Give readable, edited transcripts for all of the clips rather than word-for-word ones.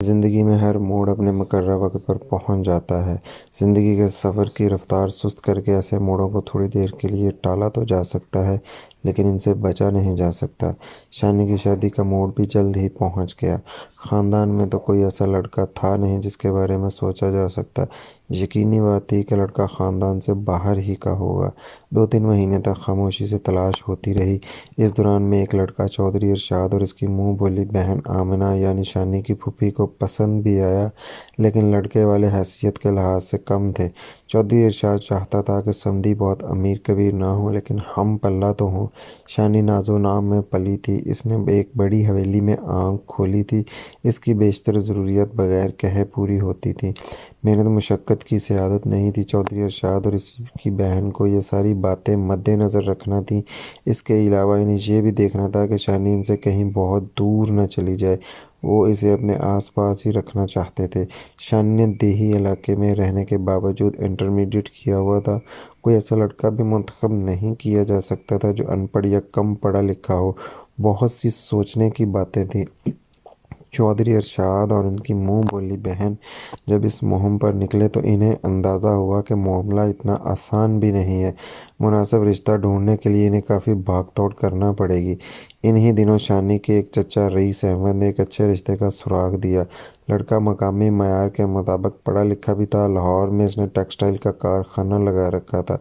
زندگی میں ہر موڑ اپنے مقررہ وقت پر پہنچ جاتا ہے۔ زندگی کے سفر کی رفتار سست کر کے ایسے موڑوں کو تھوڑی دیر کے لیے ٹالا تو جا سکتا ہے، لیکن ان سے بچا نہیں جا سکتا۔ شانی کی شادی کا موڑ بھی جلد ہی پہنچ گیا۔ خاندان میں تو کوئی ایسا لڑکا تھا نہیں جس کے بارے میں سوچا جا سکتا۔ یقینی بات تھی کہ لڑکا خاندان سے باہر ہی کا ہوگا۔ 2-3 مہینے تک خاموشی سے تلاش ہوتی رہی۔ اس دوران میں ایک لڑکا چودھری ارشاد اور اس کی منہ بولی بہن آمنہ یعنی شانی کی پھوپھی کو پسند بھی آیا، لیکن لڑکے والے حیثیت کے لحاظ سے کم تھے۔ چودھری ارشاد چاہتا تھا کہ سمدھی بہت امیر کبیر نہ ہو لیکن ہم پلہ تو ہوں۔ شانی ناز و نام میں پلی تھی۔ اس نے ایک بڑی حویلی میں آنکھ کھولی تھی۔ اس کی بیشتر ضروریات بغیر کہے پوری ہوتی تھیں۔ محنت مشقت کی اسے عادت نہیں تھی۔ چودھری ارشاد اور اس کی بہن کو یہ ساری باتیں مد نظر رکھنا تھیں۔ اس کے علاوہ انہیں یہ بھی دیکھنا تھا کہ شانی ان سے کہیں بہت دور نہ چلی جائے۔ وہ اسے اپنے آس پاس ہی رکھنا چاہتے تھے۔ شانی نے دیہی علاقے میں رہنے کے باوجود انٹرمیڈیٹ کیا ہوا تھا۔ کوئی ایسا لڑکا بھی منتخب نہیں کیا جا سکتا تھا جو ان پڑھ یا کم پڑھا لکھا ہو۔ بہت سی سوچنے کی باتیں تھیں۔ چودھری ارشاد اور ان کی منہ بولی بہن جب اس مہم پر نکلے تو انہیں اندازہ ہوا کہ معاملہ اتنا آسان بھی نہیں ہے۔ مناسب رشتہ ڈھونڈنے کے لیے انہیں کافی بھاگ دوڑ کرنا پڑے گی۔ انہی دنوں شانی کے ایک چچا رئیس احمد نے ایک اچھے رشتے کا سراغ دیا۔ لڑکا مقامی معیار کے مطابق پڑھا لکھا بھی تھا۔ لاہور میں اس نے ٹیکسٹائل کا کارخانہ لگا رکھا تھا۔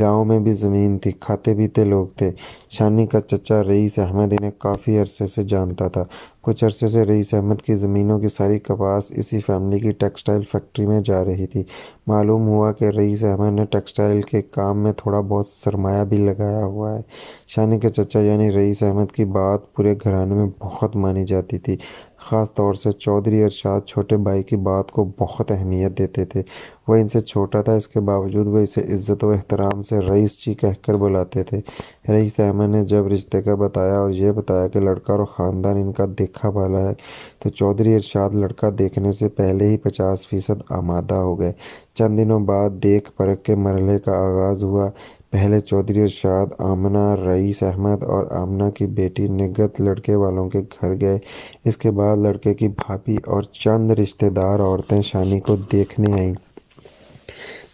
گاؤں میں بھی زمین تھی۔ کھاتے پیتے لوگ تھے۔ شانی کا چچا رئیس احمد انہیں کافی عرصے سے جانتا تھا۔ کچھ عرصے سے رئیس احمد کی زمینوں کی ساری کپاس اسی فیملی کی ٹیکسٹائل فیکٹری میں جا رہی تھی۔ معلوم ہوا کہ رئیس احمد نے ٹیکسٹائل کے کام میں تھوڑا بہت سرمایہ بھی لگایا ہوا ہے۔ شانی کے چچا یعنی رئیس احمد کی بات پورے گھرانے میں بہت مانی جاتی تھی۔ خاص طور سے چودھری ارشاد چھوٹے بھائی کی بات کو بہت اہمیت دیتے تھے۔ وہ ان سے چھوٹا تھا، اس کے باوجود وہ اسے عزت و احترام سے رئیس جی کہہ کر بلاتے تھے۔ رئیس احمد نے جب رشتے کا بتایا اور یہ بتایا کہ لڑکا اور خاندان ان کا دیکھا بھالا ہے تو چودھری ارشاد لڑکا دیکھنے سے پہلے ہی 50% آمادہ ہو گئے۔ چند دنوں بعد دیکھ پرکھ کے مرحلے کا آغاز ہوا۔ پہلے چودھری ارشاد، آمنہ، رئیس احمد اور آمنہ کی بیٹی نگہت لڑکے والوں کے گھر گئے۔ اس کے بعد لڑکے کی بھابھی اور چند رشتہ دار عورتیں شانی کو دیکھنے آئیں۔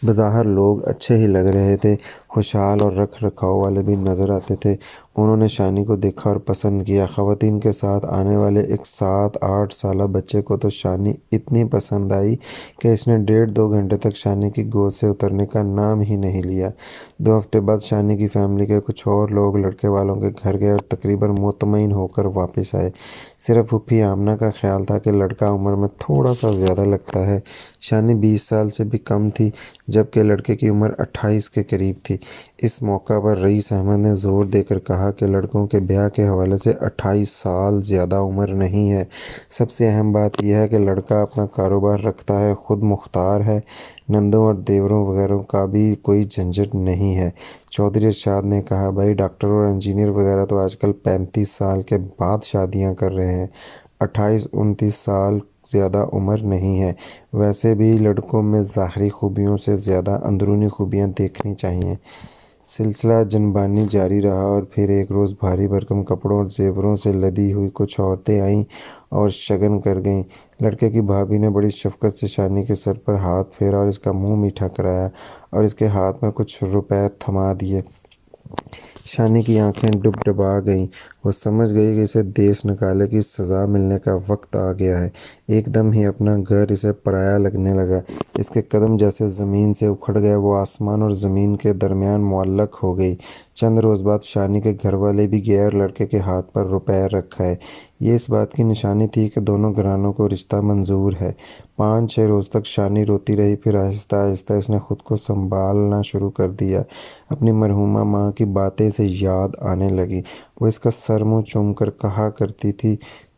بظاہر لوگ اچھے ہی لگ رہے تھے، خوشحال اور رکھ رکھاؤ والے بھی نظر آتے تھے۔ انہوں نے شانی کو دیکھا اور پسند کیا۔ خواتین کے ساتھ آنے والے ایک 7-8 سالہ بچے کو تو شانی اتنی پسند آئی کہ اس نے 1.5-2 گھنٹے تک شانی کی گود سے اترنے کا نام ہی نہیں لیا۔ 2 ہفتے بعد شانی کی فیملی کے کچھ اور لوگ لڑکے والوں کے گھر گئے اور تقریباً مطمئن ہو کر واپس آئے۔ صرف پھوپھی آمنہ کا خیال تھا کہ لڑکا عمر میں تھوڑا سا زیادہ لگتا ہے۔ شانی 20 سال سے بھی کم تھی، جبکہ لڑکے کی عمر 28 کے قریب تھی۔ اس موقع پر رئیس احمد نے زور دے کر کہا کہ لڑکوں کے بیاہ کے حوالے سے 28 سال زیادہ عمر نہیں ہے۔ سب سے اہم بات یہ ہے کہ لڑکا اپنا کاروبار رکھتا ہے، خود مختار ہے، نندوں اور دیوروں وغیرہ کا بھی کوئی جھنجھٹ نہیں ہے۔ چودھری ارشاد نے کہا، بھائی ڈاکٹر اور انجینئر وغیرہ تو آج کل 35 سال کے بعد شادیاں کر رہے ہیں۔ 28-29 سال زیادہ عمر نہیں ہے۔ ویسے بھی لڑکوں میں ظاہری خوبیوں سے زیادہ اندرونی خوبیاں دیکھنی چاہیے۔ سلسلہ جنبانی جاری رہا اور پھر ایک روز بھاری بھرکم کپڑوں اور زیوروں سے لدی ہوئی کچھ عورتیں آئیں اور شگن کر گئیں۔ لڑکے کی بھابھی نے بڑی شفقت سے شانی کے سر پر ہاتھ پھیرا اور اس کا منہ میٹھا کرایا اور اس کے ہاتھ میں کچھ روپے تھما دیے۔ شانی کی آنکھیں ڈبڈبا گئیں۔ وہ سمجھ گئی کہ اسے دیس نکالے کی سزا ملنے کا وقت آ گیا ہے۔ ایک دم ہی اپنا گھر اسے پرایا لگنے لگا۔ اس کے قدم جیسے زمین سے اکھڑ گئے۔ وہ آسمان اور زمین کے درمیان معلق ہو گئی۔ چند روز بعد شانی کے گھر والے بھی گئے اور لڑکے کے ہاتھ پر روپے رکھ آئے۔ یہ اس بات کی نشانی تھی کہ دونوں گھرانوں کو رشتہ منظور ہے۔ 5-6 روز تک شانی روتی رہی، پھر آہستہ آہستہ اس نے خود کو سنبھالنا شروع کر دیا۔ اپنی مرحومہ ماں کی باتیں اسے یاد آنے لگی۔ وہ اس کا سر منہ چوم کر کہا کرتی تھی،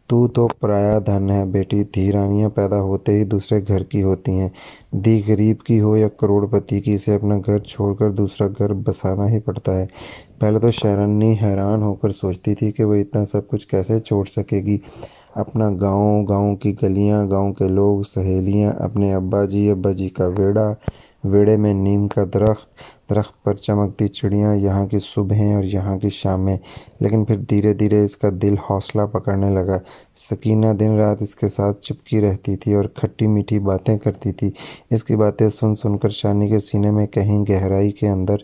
تو پرایا دھن ہے بیٹی، دھی رانیاں پیدا ہوتے ہی دوسرے گھر کی ہوتی ہیں۔ دھی غریب کی ہو یا کروڑ پتی کی، اسے اپنا گھر چھوڑ کر دوسرا گھر بسانا ہی پڑتا ہے۔ پہلے تو شہرنی حیران ہو کر سوچتی تھی کہ وہ اتنا سب کچھ کیسے چھوڑ سکے گی۔ اپنا گاؤں، گاؤں کی گلیاں، گاؤں کے لوگ، سہیلیاں، اپنے ابا جی کا ویڑا، ویڑے میں نیم کا درخت، درخت پر چمکتی چڑیاں، یہاں کی صبحیں اور یہاں کی شامیں۔ لیکن پھر دھیرے دھیرے اس کا دل حوصلہ پکڑنے لگا۔ سکینہ دن رات اس کے ساتھ چپکی رہتی تھی اور کھٹی میٹھی باتیں کرتی تھی۔ اس کی باتیں سن سن کر شانی کے سینے میں کہیں گہرائی کے اندر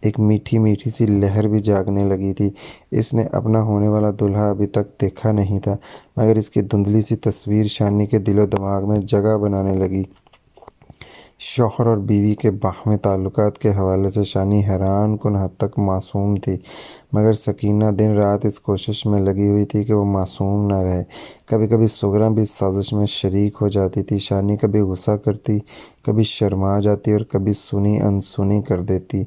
ایک میٹھی میٹھی سی لہر بھی جاگنے لگی تھی۔ اس نے اپنا ہونے والا دولہا ابھی تک دیکھا نہیں تھا، مگر اس کی دھندلی سی تصویر شانی کے دل و دماغ میں جگہ بنانے لگی۔ شوہر اور بیوی کے باہمی تعلقات کے حوالے سے شانی حیران کن حد تک معصوم تھی، مگر سکینہ دن رات اس کوشش میں لگی ہوئی تھی کہ وہ معصوم نہ رہے۔ کبھی کبھی سغرا بھی اس سازش میں شریک ہو جاتی تھی۔ شانی کبھی غصہ کرتی، کبھی شرما جاتی اور کبھی سنی انسنی کر دیتی۔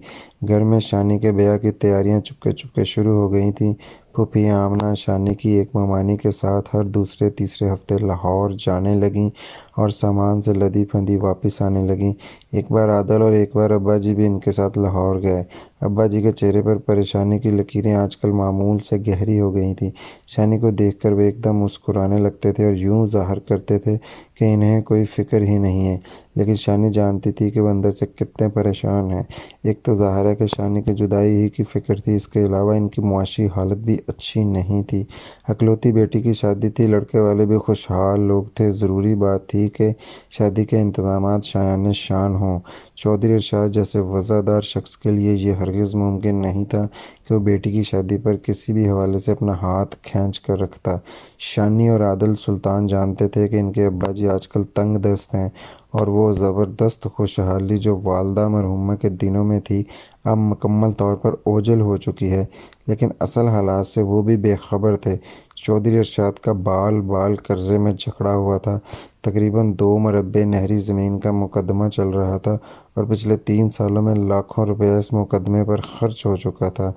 گھر میں شانی کے بیاہ کی تیاریاں چپکے چپکے شروع ہو گئی تھیں۔ پھوپھی آمنہ شانی کی ایک ممانی کے ساتھ ہر دوسرے تیسرے ہفتے لاہور جانے لگیں اور سامان سے لدی پھندی واپس آنے لگیں۔ ایک بار عادل اور ایک بار ابا جی بھی ان کے ساتھ لاہور گئے۔ ابا جی کے چہرے پر پریشانی کی لکیریں آج کل معمول سے گہری ہو گئی تھیں۔ شانی کو دیکھ کر وہ ایک دم مسکرانے لگتے تھے اور یوں ظاہر کرتے تھے کہ انہیں کوئی فکر ہی نہیں ہے، لیکن شانی جانتی تھی کہ وہ اندر سے کتنے پریشان ہیں۔ ایک تو ظاہر ہے کہ شانی کی جدائی ہی کی فکر تھی، اس کے علاوہ ان کی معاشی حالت بھی اچھی نہیں تھی۔ اکلوتی بیٹی کی شادی تھی، لڑکے والے بھی خوشحال لوگ تھے، ضروری بات تھی کہ شادی کے انتظامات شایان شان ہوں۔ چودھری ارشاد جیسے وضع دار شخص کے لیے یہ ہرگز ممکن نہیں تھا کہ وہ بیٹی کی شادی پر کسی بھی حوالے سے اپنا ہاتھ کھینچ کر رکھتا۔ شانی اور عادل سلطان جانتے تھے کہ ان کے ابا جی آج کل تنگ دست ہیں، اور وہ زبردست خوشحالی جو والدہ مرحومہ کے دنوں میں تھی اب مکمل طور پر اوجھل ہو چکی ہے، لیکن اصل حالات سے وہ بھی بے خبر تھے۔ چودھری ارشاد کا بال بال قرضے میں جکڑا ہوا تھا۔ تقریباً 2 مربع نہری زمین کا مقدمہ چل رہا تھا اور پچھلے 3 سالوں میں لاکھوں روپے اس مقدمے پر خرچ ہو چکا تھا۔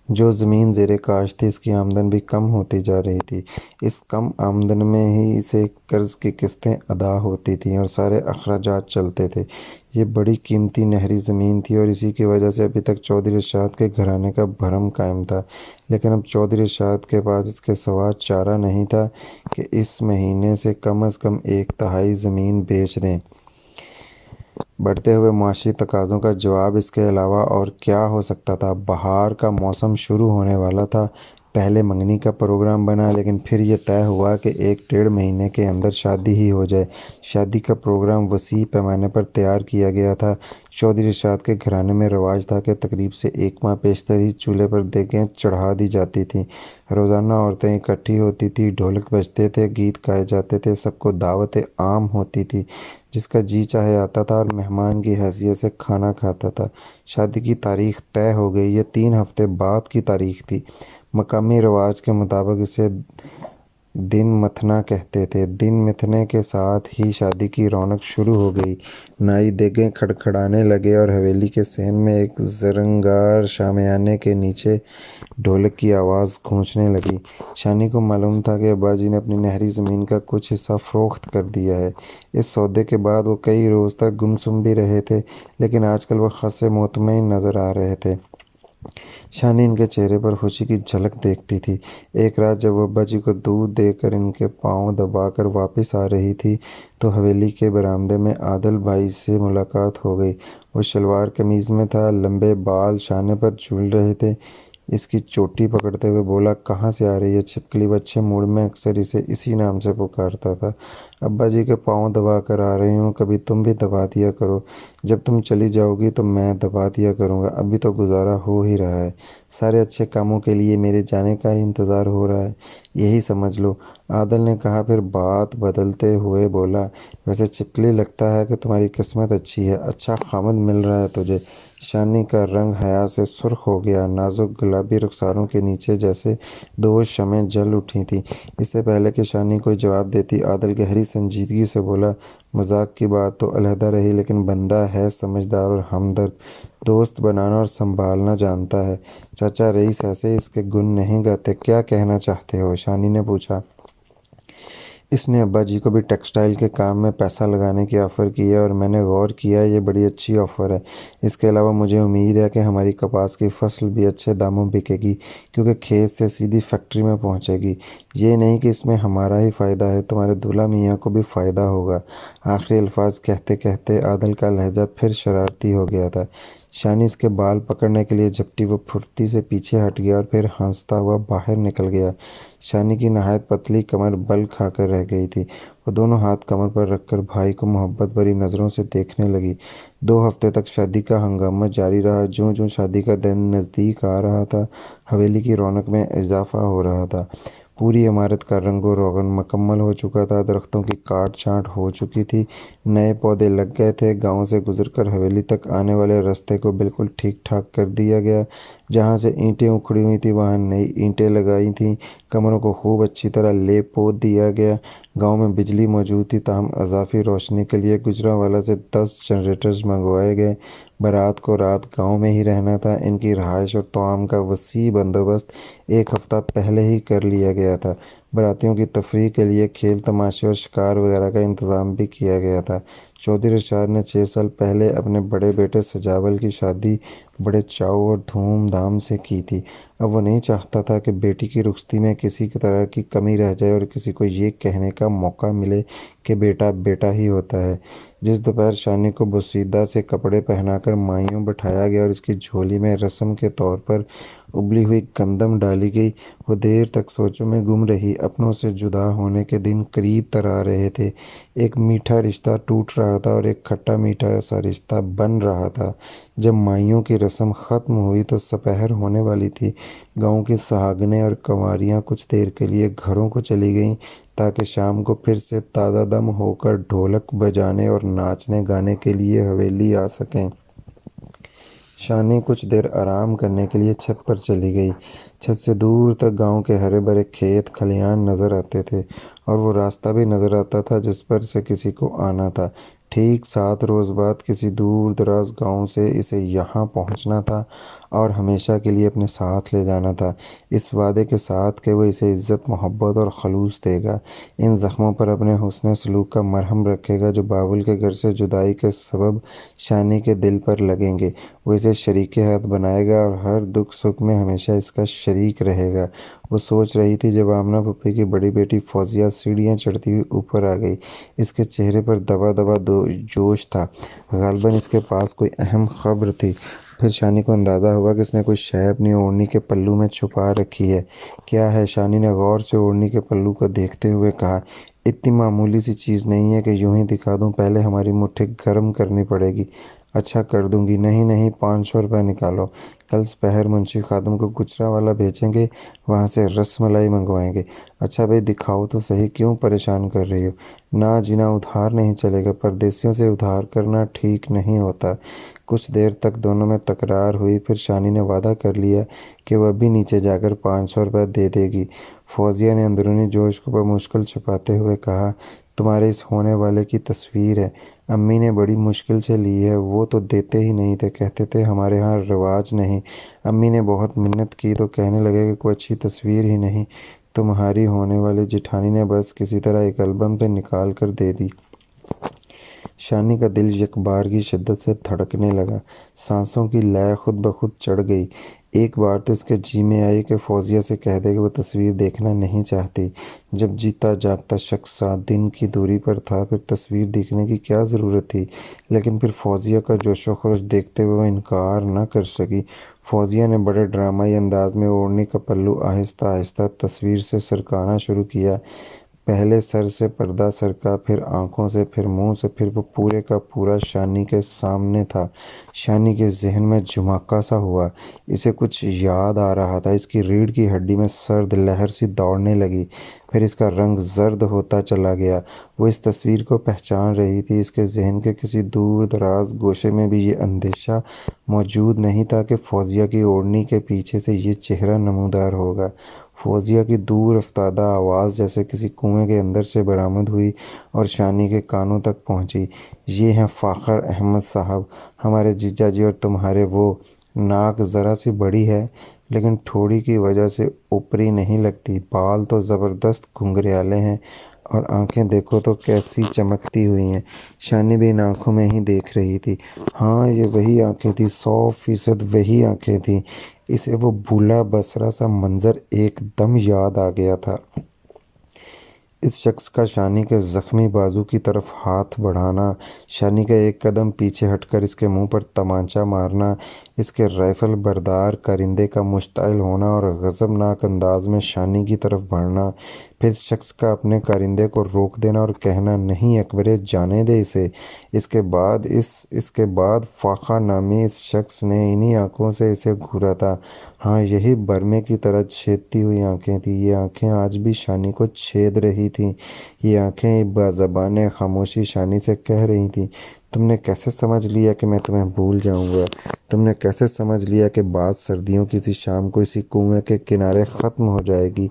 جو زمین زیر کاشت تھی، اس کی آمدن بھی کم ہوتی جا رہی تھی۔ اس کم آمدن میں ہی سے قرض کی قسطیں ادا ہوتی تھیں اور سارے اخراجات چلتے تھے۔ یہ بڑی قیمتی نہری زمین تھی اور اسی کی وجہ سے ابھی تک چودھری ارشاد کے گھرانے کا بھرم قائم تھا، لیکن اب چودھری ارشاد کے پاس اس کے سوا چارہ نہیں تھا کہ اس مہینے سے کم از کم 1/3 زمین بیچ دیں۔ بڑھتے ہوئے معاشی تقاضوں کا جواب اس کے علاوہ اور کیا ہو سکتا تھا؟ بہار کا موسم شروع ہونے والا تھا۔ پہلے منگنی کا پروگرام بنا، لیکن پھر یہ طے ہوا کہ 1 مہینے کے اندر شادی ہی ہو جائے۔ شادی کا پروگرام وسیع پیمانے پر تیار کیا گیا تھا۔ چودھری ارشاد کے گھرانے میں رواج تھا کہ تقریب سے 1 ماہ پیشتر ہی چولہے پر دیگیں چڑھا دی جاتی تھیں۔ روزانہ عورتیں اکٹھی ہوتی تھیں، ڈھولک بجتے تھے، گیت گائے جاتے تھے، سب کو دعوت عام ہوتی تھی، جس کا جی چاہے آتا تھا اور مہمان کی حیثیت سے کھانا کھاتا تھا۔ شادی کی تاریخ طے ہو گئی۔ یہ 3 ہفتے بعد کی تاریخ تھی۔ مقامی رواج کے مطابق اسے دن متھنا کہتے تھے۔ دن متھنے کے ساتھ ہی شادی کی رونق شروع ہو گئی۔ نائی دیگیں کھڑکھڑانے لگے اور حویلی کے صحن میں ایک زرنگار شامیانے کے نیچے ڈھولک کی آواز گونجنے لگی۔ شانی کو معلوم تھا کہ ابا جی نے اپنی نہری زمین کا کچھ حصہ فروخت کر دیا ہے۔ اس سودے کے بعد وہ کئی روز تک گمسم بھی رہے تھے، لیکن آج کل وہ خاصے مطمئن نظر آ رہے تھے۔ شانی ان کے چہرے پر خوشی کی جھلک دیکھتی تھی۔ ایک رات جب وہ ابا جی کو دودھ دے کر ان کے پاؤں دبا کر واپس آ رہی تھی تو حویلی کے برآمدے میں عادل بھائی سے ملاقات ہو گئی۔ وہ شلوار قمیض میں تھا، لمبے بال شانے پر جھول رہے تھے۔ اس کی چوٹی پکڑتے ہوئے بولا، کہاں سے آ رہی ہے چھپکلی؟ وہ اچھے موڈ میں اکثر اسے اسی نام سے پکارتا تھا۔ ابا جی کے پاؤں دبا کر آ رہی ہوں، کبھی تم بھی دبا دیا کرو۔ جب تم چلی جاؤ گی تو میں دبا دیا کروں گا، ابھی تو گزارا ہو ہی رہا ہے۔ سارے اچھے کاموں کے لیے میرے جانے کا ہی انتظار ہو رہا ہے، یہی سمجھ لو، عادل نے کہا۔ پھر بات بدلتے ہوئے بولا، ویسے چھپکلی لگتا ہے کہ تمہاری قسمت اچھی ہے، اچھا خامد مل رہا ہے تجھے۔ شانی کا رنگ حیا سے سرخ ہو گیا۔ نازک گلابی رخساروں کے نیچے جیسے 2 شمعیں جل اٹھی تھیں۔ اس سے پہلے کہ شانی کوئی جواب دیتی، عادل گہری سنجیدگی سے بولا، مذاق کی بات تو علیحدہ رہی، لیکن بندہ ہے سمجھدار اور ہمدرد، دوست بنانا اور سنبھالنا جانتا ہے۔ چاچا رئیس ایسے اس کے گن نہیں گاتے، کیا کہنا چاہتے ہو؟ شانی نے پوچھا۔ اس نے ابا جی کو بھی ٹیکسٹائل کے کام میں پیسہ لگانے کی آفر کی ہے اور میں نے غور کیا، یہ بڑی اچھی آفر ہے۔ اس کے علاوہ مجھے امید ہے کہ ہماری کپاس کی فصل بھی اچھے داموں بکے گی، کیونکہ کھیت سے سیدھی فیکٹری میں پہنچے گی۔ یہ نہیں کہ اس میں ہمارا ہی فائدہ ہے، تمہارے دولہا میاں کو بھی فائدہ ہوگا۔ آخری الفاظ کہتے کہتے عادل کا لہجہ پھر شرارتی ہو گیا تھا۔ شانی اس کے بال پکڑنے کے لیے جھپٹی، وہ پھرتی سے پیچھے ہٹ گیا اور پھر ہنستا ہوا باہر نکل گیا۔ شانی کی نہایت پتلی کمر بل کھا کر رہ گئی تھی۔ وہ دونوں ہاتھ کمر پر رکھ کر بھائی کو محبت بھری نظروں سے دیکھنے لگی۔ 2 ہفتے تک شادی کا ہنگامہ جاری رہا۔ جوں جوں شادی کا دن نزدیک آ رہا تھا، حویلی کی رونق میں اضافہ ہو رہا تھا۔ پوری عمارت کا رنگ و روغن مکمل ہو چکا تھا، درختوں کی کاٹ چھانٹ ہو چکی تھی، نئے پودے لگ گئے تھے۔ گاؤں سے گزر کر حویلی تک آنے والے راستے کو بالکل ٹھیک ٹھاک کر دیا گیا۔ جہاں سے اینٹیں اکھڑی ہوئی تھیں وہاں نئی اینٹیں لگائی تھیں۔ کمروں کو خوب اچھی طرح لیپ پوت دیا گیا۔ گاؤں میں بجلی موجود تھی، تاہم اضافی روشنی کے لیے گجرانوالہ سے 10 جنریٹرز منگوائے گئے۔ بارات کو رات گاؤں میں ہی رہنا تھا۔ ان کی رہائش اور طعام کا وسیع بندوبست 1 ہفتہ پہلے ہی کر لیا گیا تھا۔ باراتیوں کی تفریح کے لیے کھیل تماشے اور شکار وغیرہ کا انتظام بھی کیا گیا تھا۔ چودھری رشاد نے 6 سال پہلے اپنے بڑے بیٹے سجاول کی شادی بڑے چاؤ اور دھوم دھام سے کی تھی۔ اب وہ نہیں چاہتا تھا کہ بیٹی کی رخصتی میں کسی طرح کی کمی رہ جائے اور کسی کو یہ کہنے کا موقع ملے کہ بیٹا بیٹا ہی ہوتا ہے۔ جس دوپہر شانی کو بوسیدہ سے کپڑے پہنا کر مائیوں بٹھایا گیا اور اس کی جھولی میں رسم کے طور پر ابلی ہوئی گندم ڈالی گئی، وہ دیر تک سوچوں میں گم رہی۔ اپنوں سے جدا ہونے کے دن قریب تر آ رہے تھے۔ ایک میٹھا رشتہ ٹوٹ رہا تھا اور ایک کھٹا میٹھا سا رشتہ بن رہا تھا۔ جب مائیوں کی رسم ختم ہوئی تو سپہر ہونے والی تھی۔ گاؤں کی سہاگنیں اور کنواریاں کچھ دیر کے لیے گھروں کو چلی گئیں تاکہ شام کو پھر سے تازہ دم ہو کر ڈھولک بجانے اور ناچنے گانے کے لیے حویلی آ سکیں۔ شانی کچھ دیر آرام کرنے کے لیے چھت پر چلی گئی۔ چھت سے دور تک گاؤں کے ہرے بھرے کھیت کھلیان نظر آتے تھے اور وہ راستہ بھی نظر آتا تھا جس پر سے کسی کو آنا تھا۔ ٹھیک 7 روز بعد کسی دور دراز گاؤں سے اسے یہاں پہنچنا تھا اور ہمیشہ کے لیے اپنے ساتھ لے جانا تھا، اس وعدے کے ساتھ کہ وہ اسے عزت، محبت اور خلوص دے گا، ان زخموں پر اپنے حسن سلوک کا مرہم رکھے گا جو بابل کے گھر سے جدائی کے سبب شانی کے دل پر لگیں گے۔ وہ اسے شریک حیات بنائے گا اور ہر دکھ سکھ میں ہمیشہ اس کا شریک رہے گا۔ وہ سوچ رہی تھی جب آمنہ پھپھی کی بڑی بیٹی فوزیہ سیڑھیاں چڑھتی ہوئی اوپر آ گئی۔ اس کے چہرے پر دبا دبا جوش تھا، غالباً اس کے پاس کوئی اہم خبر تھی۔ پھر شانی کو اندازہ ہوا کہ اس نے کوئی شے اپنی اوڑھنی کے پلو میں چھپا رکھی ہے۔ کیا ہے؟ شانی نے غور سے اوڑھنی کے پلو کو دیکھتے ہوئے کہا۔ اتنی معمولی سی چیز نہیں ہے کہ یوں ہی دکھا دوں، پہلے ہماری مٹھی گرم کرنی پڑے گی۔ اچھا کر دوں گی۔ نہیں نہیں، 500 روپے نکالو، کل سپہر منشی خادم کو گجرانوالہ بھیجیں گے، وہاں سے رس ملائی منگوائیں گے۔ اچھا بھئی دکھاؤ تو صحیح، کیوں پریشان کر رہی ہو؟ نہ جی نہ، ادھار نہیں چلے گا، پردیسیوں سے ادھار کرنا ٹھیک نہیں ہوتا۔ کچھ دیر تک دونوں میں تکرار ہوئی، پھر شانی نے وعدہ کر لیا کہ وہ ابھی نیچے جا کر 500 روپے دے دے گی۔ فوزیہ نے اندرونی جوش کو بمشکل چھپاتے ہوئے کہا، تمہارے اس ہونے والے کی تصویر ہے، امی نے بڑی مشکل سے لی ہے، وہ تو دیتے ہی نہیں تھے، کہتے تھے ہمارے ہاں رواج نہیں۔ امی نے بہت منت کی تو کہنے لگے کہ کوئی اچھی تصویر ہی نہیں، تمہاری ہونے والی جٹھانی نے بس کسی طرح ایک البم سے نکال کر دے دی۔ شانی کا دل یک بار کی شدت سے دھڑکنے لگا، سانسوں کی لے خود بخود چڑھ گئی۔ ایک بار تو اس کے جی میں آئی کہ فوزیہ سے کہہ دے کہ وہ تصویر دیکھنا نہیں چاہتی۔ جب جیتا جاگتا شخص 7 دن کی دوری پر تھا، پھر تصویر دیکھنے کی کیا ضرورت تھی؟ لیکن پھر فوزیہ کا جوش و خروش دیکھتے ہوئے وہ انکار نہ کر سکی۔ فوزیہ نے بڑے ڈرامائی انداز میں اوڑھنی کا پلو آہستہ آہستہ تصویر سے سرکانا شروع کیا۔ پہلے سر سے پردہ سرکا، پھر آنکھوں سے، پھر منہ سے، پھر وہ پورے کا پورا شانی کے سامنے تھا۔ شانی کے ذہن میں جھماکا سا ہوا، اسے کچھ یاد آ رہا تھا۔ اس کی ریڑھ کی ہڈی میں سرد لہر سی دوڑنے لگی، پھر اس کا رنگ زرد ہوتا چلا گیا۔ وہ اس تصویر کو پہچان رہی تھی۔ اس کے ذہن کے کسی دور دراز گوشے میں بھی یہ اندیشہ موجود نہیں تھا کہ فوزیہ کی اوڑھنی کے پیچھے سے یہ چہرہ نمودار ہوگا۔ فوزیہ کی دور افتادہ آواز جیسے کسی کنویں کے اندر سے برآمد ہوئی اور شانی کے کانوں تک پہنچی، یہ ہیں فاخر احمد صاحب، ہمارے جیجا جی، اور تمہارے وہ۔ ناک ذرا سی بڑی ہے لیکن ٹھوڑی کی وجہ سے اوپری نہیں لگتی، بال تو زبردست گھنگریالے ہیں اور آنکھیں دیکھو تو کیسی چمکتی ہوئی ہیں۔ شانی بھی ان آنکھوں میں ہی دیکھ رہی تھی۔ ہاں یہ وہی آنکھیں تھیں، 100% وہی آنکھیں تھیں۔ اسے وہ بھولا بسرا سا منظر ایک دم یاد آ گیا تھا۔ اس شخص کا شانی کے زخمی بازو کی طرف ہاتھ بڑھانا، شانی کا ایک قدم پیچھے ہٹ کر اس کے منہ پر تمانچہ مارنا، اس کے رائفل بردار کرندے کا مشتعل ہونا اور غضبناک انداز میں شانی کی طرف بڑھنا، پھر اس شخص کا اپنے کرندے کو روک دینا اور کہنا، نہیں اکبرے، جانے دے اسے۔ اس کے بعد فاقہ نامی اس شخص نے انہی آنکھوں سے اسے گھورا تھا۔ ہاں، یہی برمے کی طرح چھیدتی ہوئی آنکھیں تھیں۔ یہ آنکھیں آج بھی شانی کو چھید رہی تھیں۔ یہ آنکھیں بازبان خاموشی شانی سے کہہ رہی تھیں، تم نے کیسے سمجھ لیا کہ میں تمہیں بھول جاؤں گا؟ تم نے کیسے سمجھ لیا کہ بات سردیوں کی کسی شام کو اسی کنویں کے کنارے ختم ہو جائے گی؟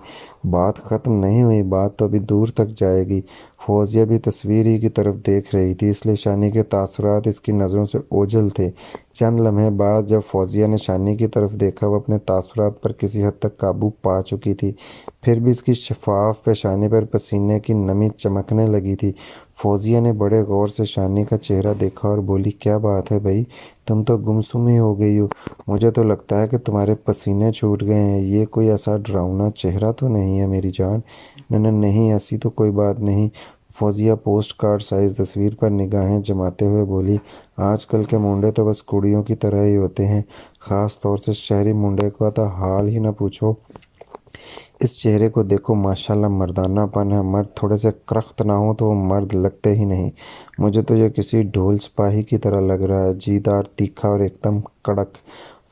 بات ختم نہیں ہوئی، بات تو ابھی دور تک جائے گی۔ فوزیہ بھی تصویر ہی کی طرف دیکھ رہی تھی، اس لیے شانی کے تاثرات اس کی نظروں سے اوجھل تھے۔ چند لمحے بعد جب فوزیہ نے شانی کی طرف دیکھا، وہ اپنے تاثرات پر کسی حد تک قابو پا چکی تھی، پھر بھی اس کی شفاف پیشانی پر پسینے کی نمی چمکنے لگی تھی۔ فوزیہ نے بڑے غور سے شانی کا چہرہ دیکھا اور بولی، کیا بات ہے بھائی، تم تو گمسم ہی ہو گئی ہو۔ مجھے تو لگتا ہے کہ تمہارے پسینے چھوٹ گئے ہیں۔ یہ کوئی ایسا ڈراؤنا چہرہ تو نہیں ہے میری جان؟ نہیں، ایسی تو کوئی بات نہیں۔ فوزیہ پوسٹ کارڈ سائز تصویر پر نگاہیں جماتے ہوئے بولی، آج کل کے منڈے تو بس کڑیوں کی طرح ہی ہوتے ہیں، خاص طور سے شہری منڈے کا تو حال ہی نہ پوچھو۔ اس چہرے کو دیکھو، ماشاءاللہ مردانہ پن ہے۔ مرد تھوڑے سے کرخت نہ ہوں تو وہ مرد لگتے ہی نہیں۔ مجھے تو یہ کسی ڈھول سپاہی کی طرح لگ رہا ہے، جیدار، تیکھا اور ایک دم کڑک۔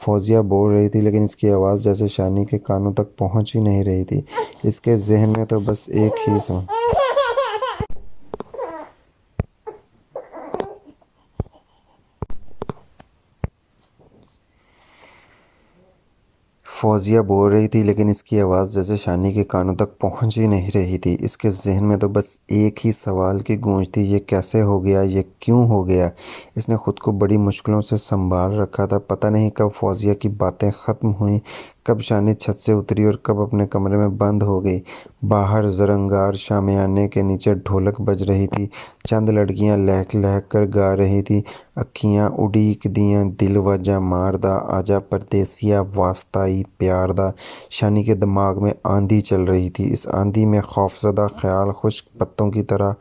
فوزیہ بول رہی تھی لیکن اس کی آواز جیسے شانی کے کانوں تک پہنچ ہی نہیں رہی تھی۔ اس کے ذہن میں تو بس ایک ہی فوزیہ بول رہی تھی لیکن اس کی آواز جیسے شانی کے کانوں تک پہنچ ہی نہیں رہی تھی۔ اس کے ذہن میں تو بس ایک ہی سوال کی گونج تھی، یہ کیسے ہو گیا، یہ کیوں ہو گیا؟ اس نے خود کو بڑی مشکلوں سے سنبھال رکھا تھا۔ پتہ نہیں کب فوزیہ کی باتیں ختم ہوئیں، کب شانی چھت سے اتری اور کب اپنے کمرے میں بند ہو گئی۔ باہر زرنگار شامیانے کے نیچے ڈھولک بج رہی تھی، چند لڑکیاں لہک لہک کر گا رہی تھیں، اکھیاں اڈیک دیاں دل وجہ ماردہ، آجا پردیسیا واسطائی پیار دا۔ شانی کے دماغ میں آندھی چل رہی تھی، اس آندھی میں خوفزدہ خیال خشک پتوں کی طرح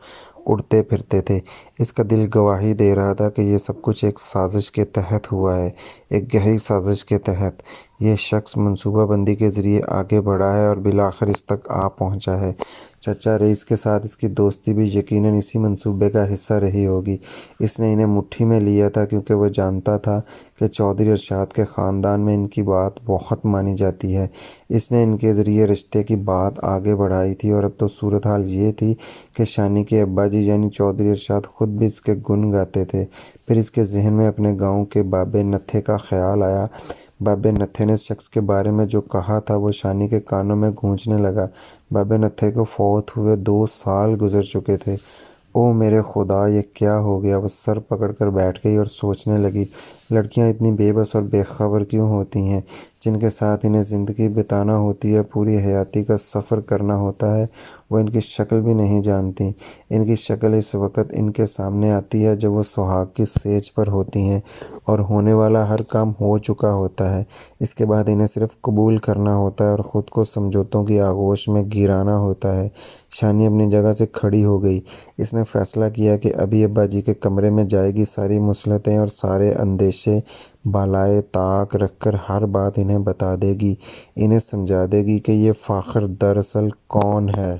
اڑتے پھرتے تھے۔ اس کا دل گواہی دے رہا تھا کہ یہ سب کچھ ایک سازش کے تحت ہوا ہے، ایک گہری سازش کے تحت۔ یہ شخص منصوبہ بندی کے ذریعے آگے بڑھا ہے اور بالآخر اس تک آ پہنچا ہے۔ چچا رئیس کے ساتھ اس کی دوستی بھی یقیناً اسی منصوبے کا حصہ رہی ہوگی۔ اس نے انہیں مٹھی میں لیا تھا کیونکہ وہ جانتا تھا کہ چودھری ارشاد کے خاندان میں ان کی بات بہت مانی جاتی ہے۔ اس نے ان کے ذریعے رشتے کی بات آگے بڑھائی تھی اور اب تو صورتحال یہ تھی کہ شانی کے ابا جی یعنی چودھری ارشاد خود بھی اس کے گن گاتے تھے۔ پھر اس کے ذہن میں اپنے گاؤں کے بابے نتھے کا خیال آیا۔ بابے نتھے نے اس شخص کے بارے میں جو کہا تھا وہ شانی کے کانوں میں گونجنے لگا۔ بابے نتھے کو فوت ہوئے 2 سال گزر چکے تھے۔ او میرے خدا، یہ کیا ہو گیا؟ وہ سر پکڑ کر بیٹھ گئی اور سوچنے لگی، لڑکیاں اتنی بے بس اور بے خبر کیوں ہوتی ہیں؟ جن کے ساتھ انہیں زندگی بتانا ہوتی ہے، پوری حیاتی کا سفر کرنا ہوتا ہے، وہ ان کی شکل بھی نہیں جانتی۔ ان کی شکل اس وقت ان کے سامنے آتی ہے جب وہ سہاگ کی سیج پر ہوتی ہیں اور ہونے والا ہر کام ہو چکا ہوتا ہے۔ اس کے بعد انہیں صرف قبول کرنا ہوتا ہے اور خود کو سمجھوتوں کی آغوش میں گرانا ہوتا ہے۔ شانی اپنی جگہ سے کھڑی ہو گئی۔ اس نے فیصلہ کیا کہ ابھی ابا جی کے کمرے میں جائے گی، ساری مصلحتیں اور سارے اندیشے بالائے طاق رکھ کر ہر بات انہیں بتا دے گی، انہیں سمجھا دے گی کہ یہ فاخر دراصل کون ہے۔